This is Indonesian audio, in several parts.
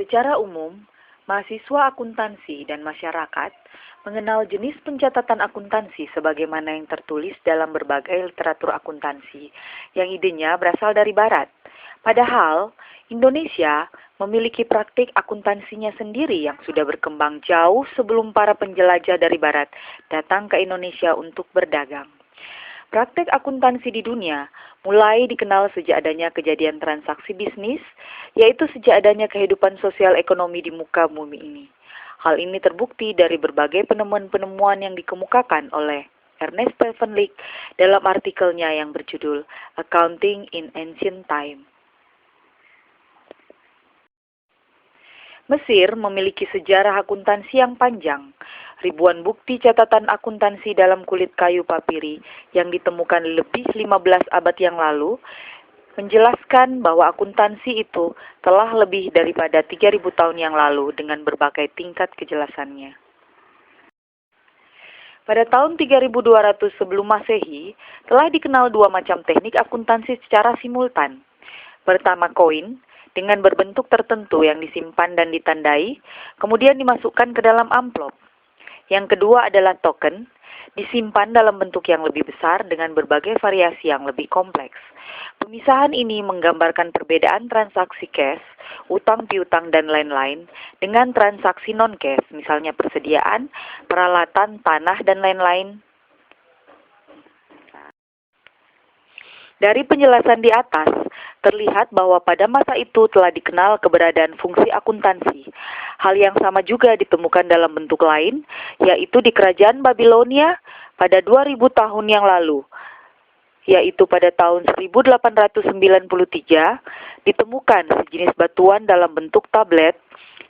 Secara umum, mahasiswa akuntansi dan masyarakat mengenal jenis pencatatan akuntansi sebagaimana yang tertulis dalam berbagai literatur akuntansi yang idenya berasal dari Barat. Padahal, Indonesia memiliki praktik akuntansinya sendiri yang sudah berkembang jauh sebelum para penjelajah dari Barat datang ke Indonesia untuk berdagang. Praktek akuntansi di dunia mulai dikenal sejak adanya kejadian transaksi bisnis, yaitu sejak adanya kehidupan sosial ekonomi di muka bumi ini. Hal ini terbukti dari berbagai penemuan-penemuan yang dikemukakan oleh Ernest Pevensey dalam artikelnya yang berjudul Accounting in Ancient Time. Mesir memiliki sejarah akuntansi yang panjang. Ribuan bukti catatan akuntansi dalam kulit kayu papiri yang ditemukan lebih 15 abad yang lalu menjelaskan bahwa akuntansi itu telah lebih daripada 3.000 tahun yang lalu dengan berbagai tingkat kejelasannya. Pada tahun 3200 sebelum Masehi, telah dikenal dua macam teknik akuntansi secara simultan. Pertama, koin, dengan berbentuk tertentu yang disimpan dan ditandai, kemudian dimasukkan ke dalam amplop. Yang kedua adalah token, disimpan dalam bentuk yang lebih besar dengan berbagai variasi yang lebih kompleks. Pemisahan ini menggambarkan perbedaan transaksi cash, utang piutang dan lain-lain dengan transaksi non-cash, misalnya persediaan, peralatan, tanah, dan lain-lain. Dari penjelasan di atas, terlihat bahwa pada masa itu telah dikenal keberadaan fungsi akuntansi. Hal yang sama juga ditemukan dalam bentuk lain, yaitu di kerajaan Babilonia pada 2000 tahun yang lalu, yaitu pada tahun 1893, ditemukan sejenis batuan dalam bentuk tablet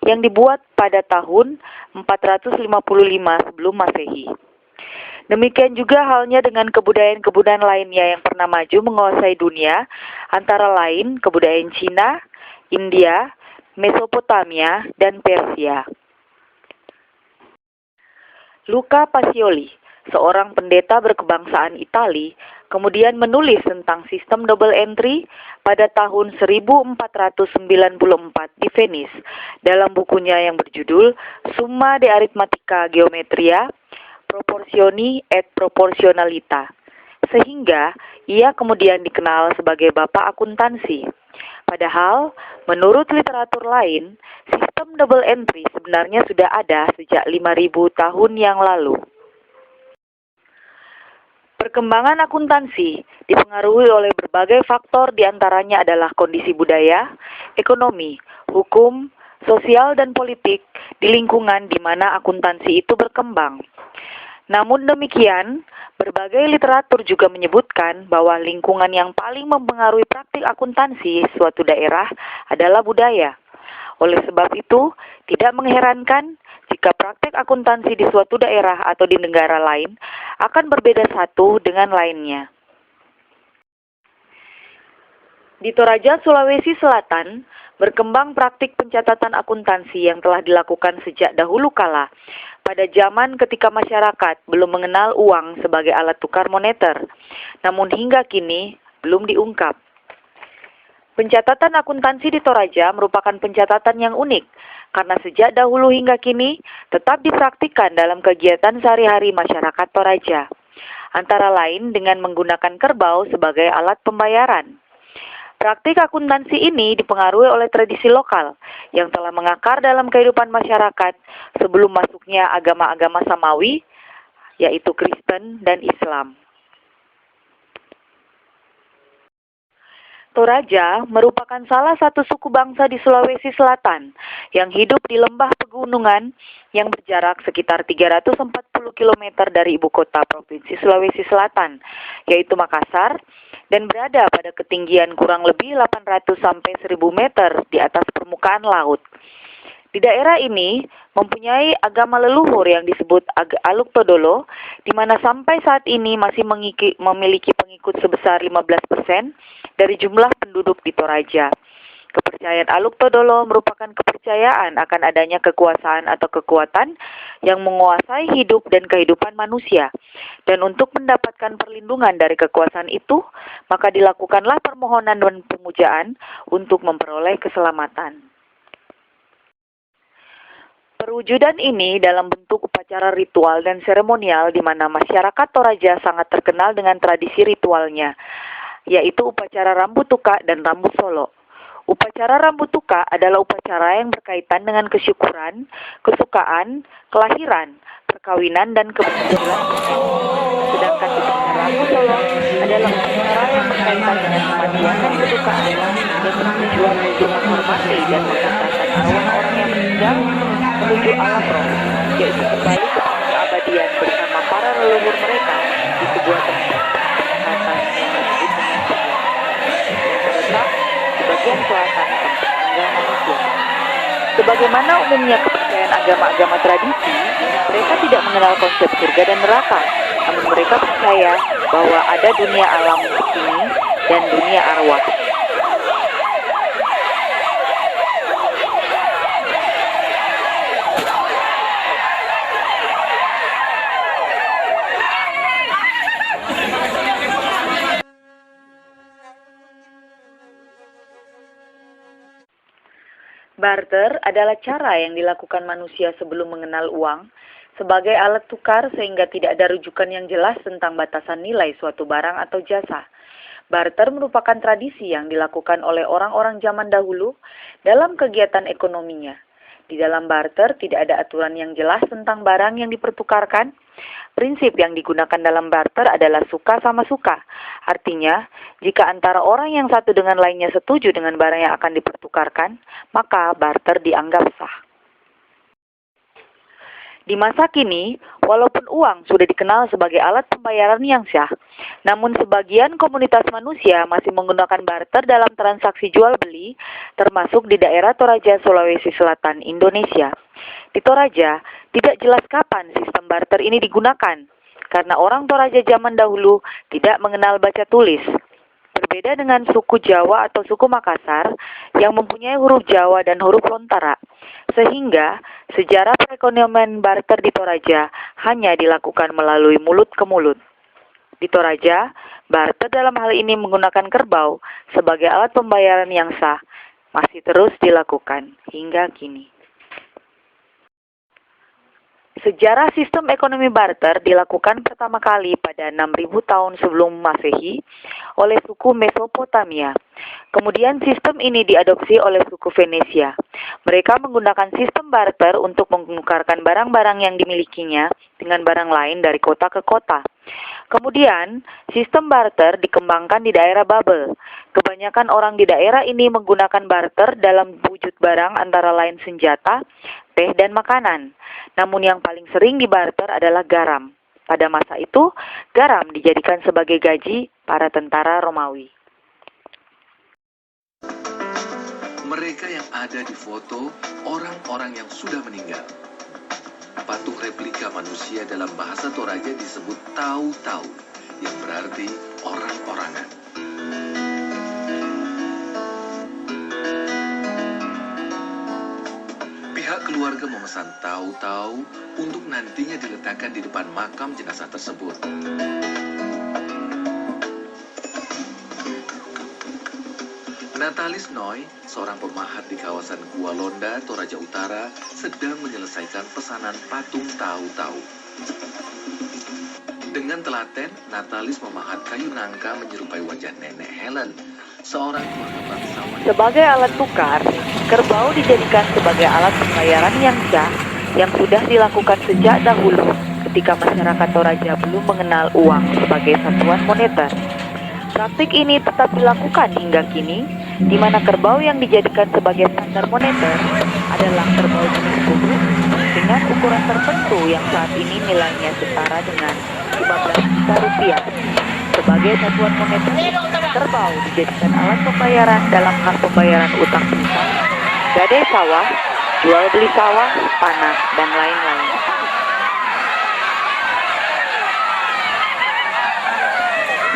yang dibuat pada tahun 455 sebelum Masehi. Demikian juga halnya dengan kebudayaan-kebudayaan lainnya yang pernah maju menguasai dunia, antara lain kebudayaan Cina, India, Mesopotamia, dan Persia. Luca Pacioli, seorang pendeta berkebangsaan Itali, kemudian menulis tentang sistem double entry pada tahun 1494 di Venice dalam bukunya yang berjudul Summa de Arithmetica Geometria Proportioni et Proportionalita, sehingga ia kemudian dikenal sebagai bapak akuntansi. Padahal, menurut literatur lain, sistem double entry sebenarnya sudah ada sejak 5.000 tahun yang lalu. Perkembangan akuntansi dipengaruhi oleh berbagai faktor, diantaranya adalah kondisi budaya, ekonomi, hukum, sosial, dan politik di lingkungan di mana akuntansi itu berkembang. Namun demikian, berbagai literatur juga menyebutkan bahwa lingkungan yang paling mempengaruhi praktik akuntansi suatu daerah adalah budaya. Oleh sebab itu, tidak mengherankan jika praktik akuntansi di suatu daerah atau di negara lain akan berbeda satu dengan lainnya. Di Toraja, Sulawesi Selatan, berkembang praktik pencatatan akuntansi yang telah dilakukan sejak dahulu kala, pada zaman ketika masyarakat belum mengenal uang sebagai alat tukar moneter, namun hingga kini belum diungkap. Pencatatan akuntansi di Toraja merupakan pencatatan yang unik, karena sejak dahulu hingga kini tetap dipraktikkan dalam kegiatan sehari-hari masyarakat Toraja, antara lain dengan menggunakan kerbau sebagai alat pembayaran. Praktik akuntansi ini dipengaruhi oleh tradisi lokal yang telah mengakar dalam kehidupan masyarakat sebelum masuknya agama-agama Samawi, yaitu Kristen dan Islam. Toraja merupakan salah satu suku bangsa di Sulawesi Selatan yang hidup di lembah pegunungan yang berjarak sekitar 340 km dari ibu kota Provinsi Sulawesi Selatan, yaitu Makassar, dan berada pada ketinggian kurang lebih 800 sampai 1000 meter di atas permukaan laut. Di daerah ini mempunyai agama leluhur yang disebut Aluk Todolo, di mana sampai saat ini masih memiliki pengikut sebesar 15% dari jumlah penduduk di Toraja. Kepercayaan Aluk Todolo merupakan kepercayaan akan adanya kekuasaan atau kekuatan yang menguasai hidup dan kehidupan manusia. Dan untuk mendapatkan perlindungan dari kekuasaan itu, maka dilakukanlah permohonan dan pemujaan untuk memperoleh keselamatan. Perwujudan ini dalam bentuk upacara ritual dan seremonial di mana masyarakat Toraja sangat terkenal dengan tradisi ritualnya, yaitu upacara rambut tuka dan rambut solo. Upacara rambut tuka adalah upacara yang berkaitan dengan kesyukuran, kesukaan, kelahiran, perkawinan, dan keberhasilan. Sedangkan upacara rambut solo adalah upacara yang berkaitan dengan kematian dan kedukaan yang bertujuan untuk menghormati dan mengantarkan arwah orang yang meninggal menuju alam roh, yaitu kembali ke keabadian bersama para leluhur mereka di sebuah tempat kesehatan yang disebut dengan surga, yang terletak di bagian selatan tempat tinggal manusia. Sebagaimana umumnya kepercayaan agama-agama tradisi, mereka tidak mengenal konsep surga dan neraka, namun mereka percaya bahwa ada dunia alam sini dan dunia arwah. Barter adalah cara yang dilakukan manusia sebelum mengenal uang sebagai alat tukar sehingga tidak ada rujukan yang jelas tentang batasan nilai suatu barang atau jasa. Barter merupakan tradisi yang dilakukan oleh orang-orang zaman dahulu dalam kegiatan ekonominya. Di dalam barter tidak ada aturan yang jelas tentang barang yang dipertukarkan. Prinsip yang digunakan dalam barter adalah suka sama suka. Artinya, jika antara orang yang satu dengan lainnya setuju dengan barang yang akan dipertukarkan, maka barter dianggap sah. Di masa kini, walaupun uang sudah dikenal sebagai alat pembayaran yang sah, namun sebagian komunitas manusia masih menggunakan barter dalam transaksi jual-beli, termasuk di daerah Toraja, Sulawesi Selatan, Indonesia. Di Toraja, tidak jelas kapan sistem barter ini digunakan, karena orang Toraja zaman dahulu tidak mengenal baca tulis. Berbeda dengan suku Jawa atau suku Makassar yang mempunyai huruf Jawa dan huruf Lontara, sehingga sejarah perekonomian barter di Toraja hanya dilakukan melalui mulut ke mulut. Di Toraja, barter dalam hal ini menggunakan kerbau sebagai alat pembayaran yang sah, masih terus dilakukan hingga kini. Sejarah sistem ekonomi barter dilakukan pertama kali pada 6.000 tahun sebelum Masehi oleh suku Mesopotamia. Kemudian sistem ini diadopsi oleh suku Venesia. Mereka menggunakan sistem barter untuk menukarkan barang-barang yang dimilikinya dengan barang lain dari kota ke kota. Kemudian, sistem barter dikembangkan di daerah Babel. Kebanyakan orang di daerah ini menggunakan barter dalam wujud barang antara lain senjata, teh, dan makanan. Namun yang paling sering dibarter adalah garam. Pada masa itu, garam dijadikan sebagai gaji para tentara Romawi. Mereka yang ada di foto, orang-orang yang sudah meninggal. Patung replika manusia dalam bahasa Toraja disebut tau-tau, yang berarti orang-orangan. Pihak keluarga memesan tau-tau untuk nantinya diletakkan di depan makam jenazah tersebut. Natalis Noy, seorang pemahat di kawasan Gua Londa, Toraja Utara, sedang menyelesaikan pesanan patung tau-tau. Dengan telaten, Natalis memahat kayu nangka menyerupai wajah Nenek Helen, seorang keluarga bangsawan. Sebagai alat tukar, kerbau dijadikan sebagai alat pembayaran yang sah yang sudah dilakukan sejak dahulu ketika masyarakat Toraja belum mengenal uang sebagai satuan moneter. Praktik ini tetap dilakukan hingga kini, di mana kerbau yang dijadikan sebagai standar moneter adalah kerbau jenis kubuk dengan ukuran tertentu yang saat ini nilainya setara dengan 15 juta rupiah. Sebagai satuan moneter, kerbau dijadikan alat pembayaran dalam hal pembayaran utang piutang, gadai sawah, jual beli sawah, tanah, dan lain-lain.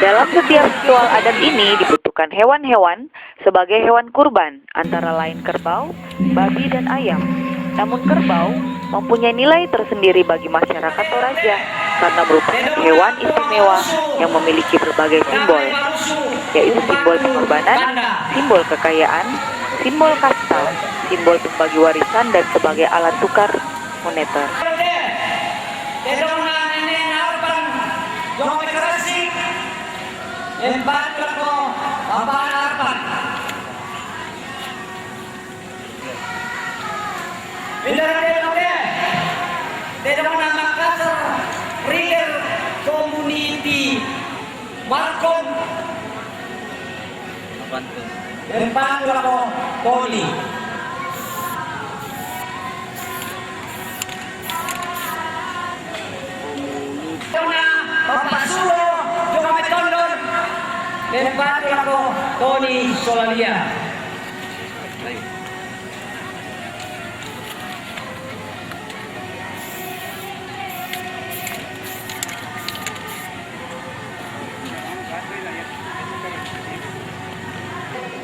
Dalam setiap ritual adat ini dibutuhkan hewan-hewan sebagai hewan kurban, antara lain kerbau, babi, dan ayam. Namun kerbau mempunyai nilai tersendiri bagi masyarakat Toraja karena merupakan hewan istimewa yang memiliki berbagai simbol, yaitu simbol pengorbanan, simbol kekayaan, simbol kasta, simbol pembagi warisan, dan sebagai alat tukar moneter. Community Markom Empat ako Tony. Bapak Sulo Jokowi Tondon Empat ako Tony Solalia.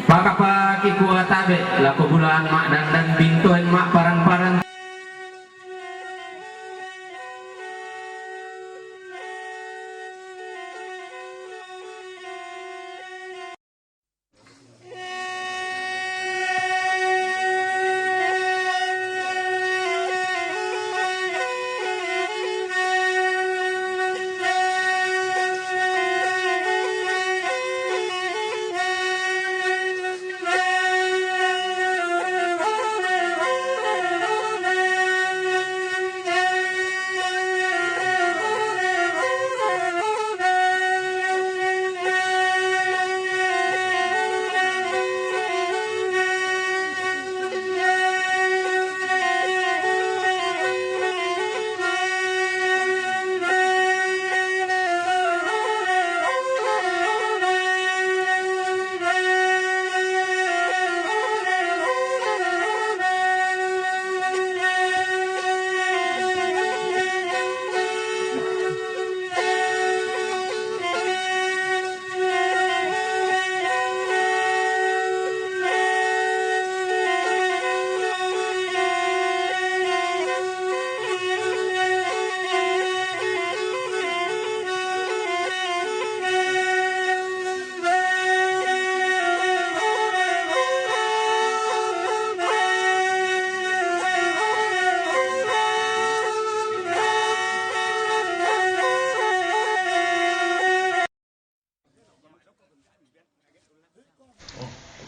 Pakapaki kuah tabe lako bulan mak dan bintuan mak parang-parang.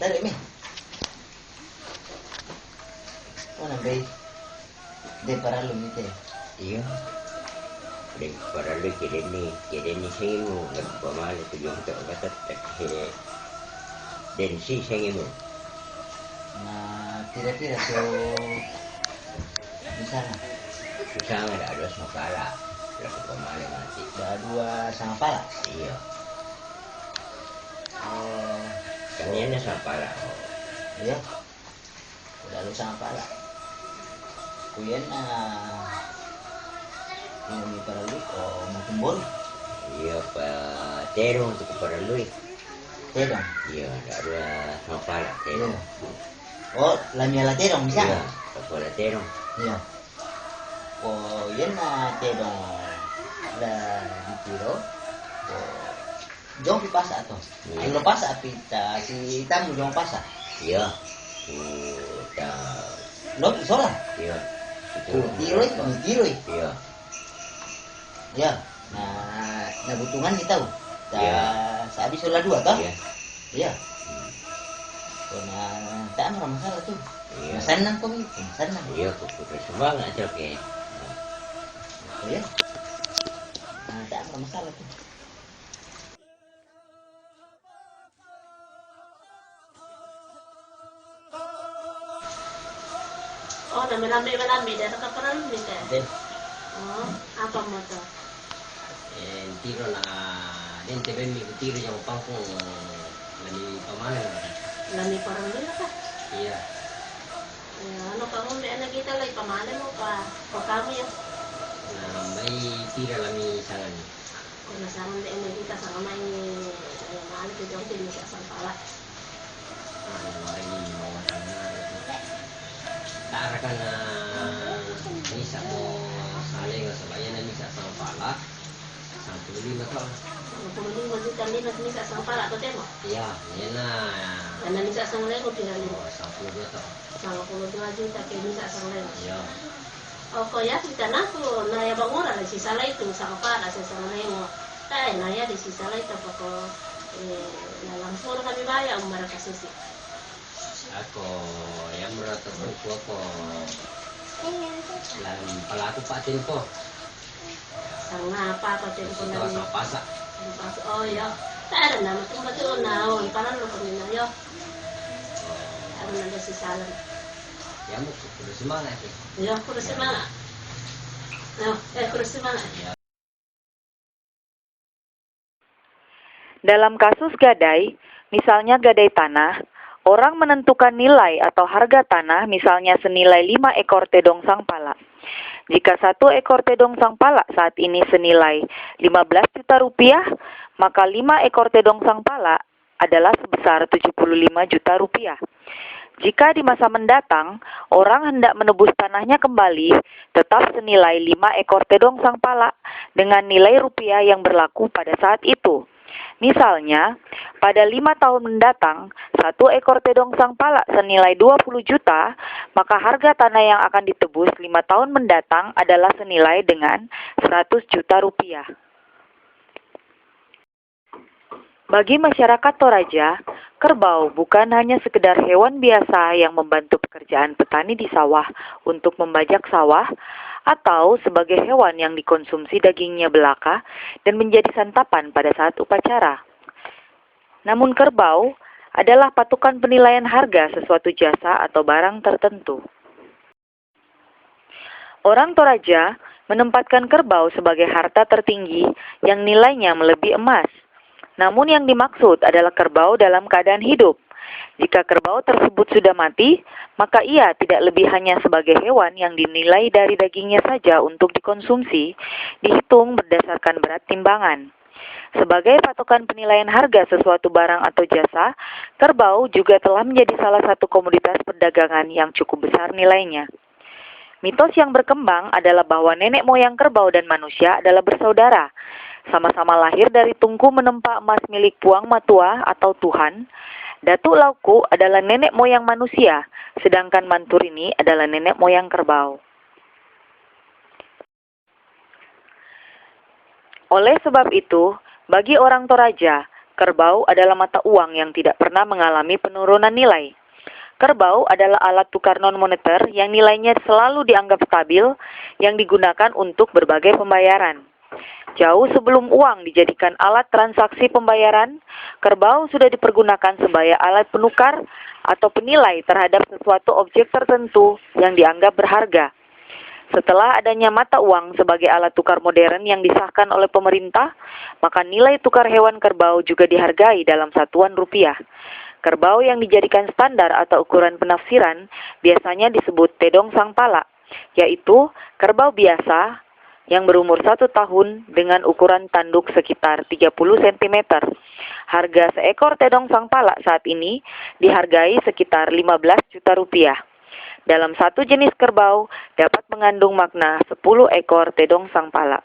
Dali mi. Mana bay? De para lo mite. Iya. Dan para lu kira ni saya mu nagpamahal ito yung kagat dan si saya mu. Na kira-kira so bisa na. Susah nga ada sa pala. Laku pamahal mati. Dua sama pala. Iya. Oh, Kanya na sa pala. iya. Udah lu sama pala. Kuyen na ini para lu oh mau kumpul. Iya pa terong untuk para lu. Terong. Iya ada sa pala Iya. terong. Oh, lamia la terong bisa. Iya, pala terong. Iya. Oh, yan na terong la ditiro. Oh, jong pipasa ato. Iya. Ang pasa pita si tamu jong pasa. Iya. Udah. Lo isola. Iya. Tiroy, tiroy. Iya. Ya. Nah, nabutungan kita tahu. Iya. Sa abis olah dua toh? Iya. Iya. Oh, nah, tak ada masalah tuh. Iya. Masanan kok itu, masanan. Iya, kuputus semangat oke. Oh, ya. Nah, tak ada masalah tuh. Oh, malami dari kaparan gitu. Dan Oh, apa mo to? tiro na din tebe mi tiro yung pangkong nani pamalan. Lami parang nila ka. Iya. Ano ka mo na kita lagi pamana mo pa. O kami ya. Na may tiro lami sangan. Kung nasama na kita sa kamay ni mahal ko dyan din sa pala. May mawatan na. Tarakan na misa mo saling sa bayan na misa sa pala. 15 to. Kung hindi mo dito kami nagmisa sa pala to demo. Iya, yan na. Ano misa sa lego pinali mo. 12 to. Sa 12 juta kay misa sa lego. Iya. Oke ya, kita naku, naya bangura di sisa lain itu sama para sesama nengo. Tay naya di sisa lain itu pokok langsung kami bayar umar kasih. Ako, yang merata berku ako. Lang palaku patin ko. Sang apa tempo Ito na sa pasa. oh ya. Tay na matumba tu na on panan lo kami na yo. Ano na si salam. Yang mo kudu semangat. Yo kurus semangat. No, kurus semangat. Dalam kasus gadai, misalnya gadai tanah, orang menentukan nilai atau harga tanah misalnya senilai 5 ekor tedong sangpala. Jika 1 ekor tedong sangpala saat ini senilai 15 juta rupiah, maka 5 ekor tedong sangpala adalah sebesar 75 juta rupiah. Jika di masa mendatang, orang hendak menebus tanahnya kembali, tetap senilai 5 ekor tedong sangpala dengan nilai rupiah yang berlaku pada saat itu. Misalnya, pada 5 tahun mendatang, 1 ekor tedong sangpala senilai 20 juta, maka harga tanah yang akan ditebus 5 tahun mendatang adalah senilai dengan 100 juta rupiah. Bagi masyarakat Toraja, kerbau bukan hanya sekedar hewan biasa yang membantu pekerjaan petani di sawah untuk membajak sawah, atau sebagai hewan yang dikonsumsi dagingnya belaka dan menjadi santapan pada saat upacara. Namun kerbau adalah patokan penilaian harga sesuatu jasa atau barang tertentu. Orang Toraja menempatkan kerbau sebagai harta tertinggi yang nilainya melebihi emas. Namun yang dimaksud adalah kerbau dalam keadaan hidup. Jika kerbau tersebut sudah mati, maka ia tidak lebih hanya sebagai hewan yang dinilai dari dagingnya saja untuk dikonsumsi, dihitung berdasarkan berat timbangan. Sebagai patokan penilaian harga sesuatu barang atau jasa, kerbau juga telah menjadi salah satu komoditas perdagangan yang cukup besar nilainya. Mitos yang berkembang adalah bahwa nenek moyang kerbau dan manusia adalah bersaudara. Sama-sama lahir dari tungku menempa emas milik Puang Matua atau Tuhan. Datuk Lauku adalah nenek moyang manusia, sedangkan Manturini adalah nenek moyang kerbau. Oleh sebab itu, bagi orang Toraja, kerbau adalah mata uang yang tidak pernah mengalami penurunan nilai. Kerbau adalah alat tukar non-moneter yang nilainya selalu dianggap stabil, yang digunakan untuk berbagai pembayaran. Jauh sebelum uang dijadikan alat transaksi pembayaran, kerbau sudah dipergunakan sebagai alat penukar atau penilai terhadap sesuatu objek tertentu yang dianggap berharga. Setelah adanya mata uang sebagai alat tukar modern yang disahkan oleh pemerintah, maka nilai tukar hewan kerbau juga dihargai dalam satuan rupiah. Kerbau yang dijadikan standar atau ukuran penafsiran biasanya disebut tedong sangpala, yaitu kerbau biasa yang berumur 1 tahun dengan ukuran tanduk sekitar 30 cm. Harga seekor tedong sangpala saat ini dihargai sekitar 15 juta rupiah. Dalam satu jenis kerbau dapat mengandung makna 10 ekor tedong sangpala.